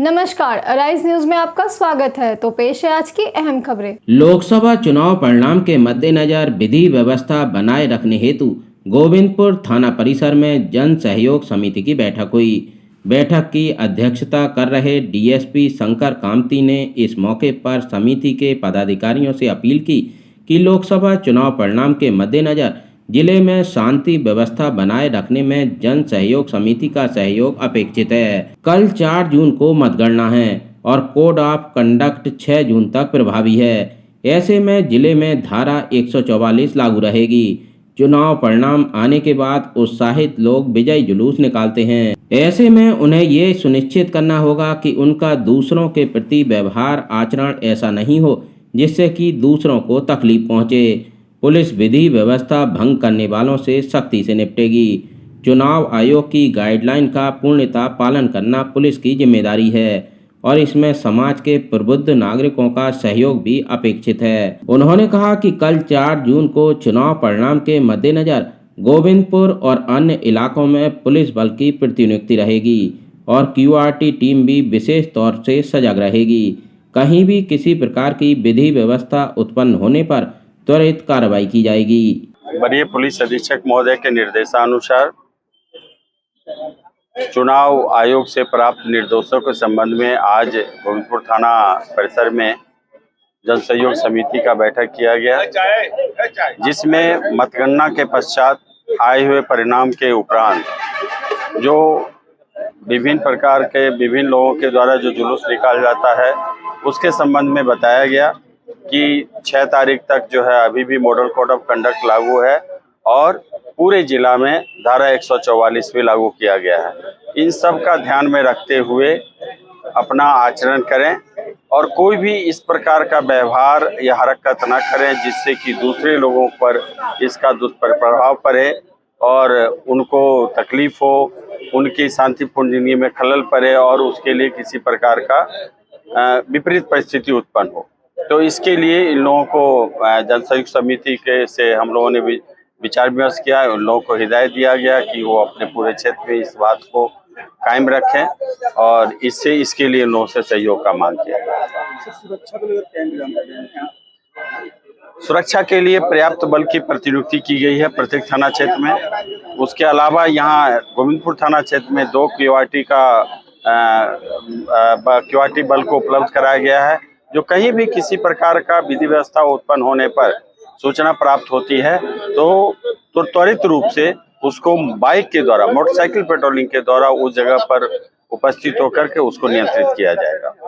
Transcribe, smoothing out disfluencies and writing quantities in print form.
नमस्कार, arise news में आपका स्वागत है। तो पेश है आज की अहम खबरें। लोकसभा चुनाव परिणाम के मद्देनजर विधि व्यवस्था बनाए रखने हेतु गोविंदपुर थाना परिसर में जन सहयोग समिति की बैठक हुई। बैठक की अध्यक्षता कर रहे डीएसपी शंकर कामती ने इस मौके पर समिति के पदाधिकारियों से अपील की कि लोकसभा चुनाव परिणाम के मद्देनजर जिले में शांति व्यवस्था बनाए रखने में जन सहयोग समिति का सहयोग अपेक्षित है। कल 4 जून को मतगणना है और कोड ऑफ कंडक्ट 6 जून तक प्रभावी है। ऐसे में जिले में धारा 144 लागू रहेगी। चुनाव परिणाम आने के बाद उत्साहित लोग विजय जुलूस निकालते हैं। ऐसे में उन्हें ये सुनिश्चित करना होगा कि उनका दूसरों के प्रति व्यवहार आचरण ऐसा नहीं हो जिससे कि दूसरों को तकलीफ पहुंचे। पुलिस विधि व्यवस्था भंग करने वालों से सख्ती से निपटेगी। चुनाव आयोग की गाइडलाइन का पूर्णतः पालन करना पुलिस की जिम्मेदारी है और इसमें समाज के प्रबुद्ध नागरिकों का सहयोग भी अपेक्षित है। उन्होंने कहा कि कल 4 जून को चुनाव परिणाम के मद्देनजर गोविंदपुर और अन्य इलाकों में पुलिस बल की प्रतिनियुक्ति रहेगी और क्यूआरटी टीम भी विशेष तौर से सजग रहेगी। कहीं भी किसी प्रकार की विधि व्यवस्था उत्पन्न होने पर त्वरित कार्रवाई की जाएगी। वरीय पुलिस अधीक्षक महोदय के निर्देशानुसार चुनाव आयोग से प्राप्त निर्देशों के संबंध में आज गोविंदपुर थाना परिसर में जन सहयोग समिति का बैठक किया गया, जिसमें मतगणना के पश्चात आए हुए परिणाम के उपरांत जो विभिन्न प्रकार के विभिन्न लोगों के द्वारा जो जुलूस निकाला जाता है उसके संबंध में बताया गया कि 6 तारीख तक जो है अभी भी मॉडल कोड ऑफ कंडक्ट लागू है और पूरे जिला में धारा 144 भी लागू किया गया है। इन सब का ध्यान में रखते हुए अपना आचरण करें और कोई भी इस प्रकार का व्यवहार या हरकत न करें जिससे कि दूसरे लोगों पर इसका दुष्प्रभाव पड़े और उनको तकलीफ हो, उनकी शांतिपूर्ण जिंदगी में खलल पड़े और उसके लिए किसी प्रकार का विपरीत परिस्थिति उत्पन्न हो। तो इसके लिए इन लोगों को जन सहयोग समिति के से हम लोगों ने भी विचार विमर्श किया। उन लोगों को हिदायत दिया गया कि वो अपने पूरे क्षेत्र में इस बात को कायम रखें और इसके लिए इन लोगों से सहयोग का मांग किया। सुरक्षा के लिए पर्याप्त बल की प्रतिनियुक्ति की गई है प्रत्येक थाना क्षेत्र में। उसके अलावा यहाँ गोविंदपुर थाना क्षेत्र में 2 क्यूआरटी बल को उपलब्ध कराया गया है, जो कहीं भी किसी प्रकार का विधि व्यवस्था उत्पन्न होने पर सूचना प्राप्त होती है तो त्वरित रूप से उसको बाइक के द्वारा, मोटरसाइकिल पेट्रोलिंग के द्वारा उस जगह पर उपस्थित होकर के उसको नियंत्रित किया जाएगा।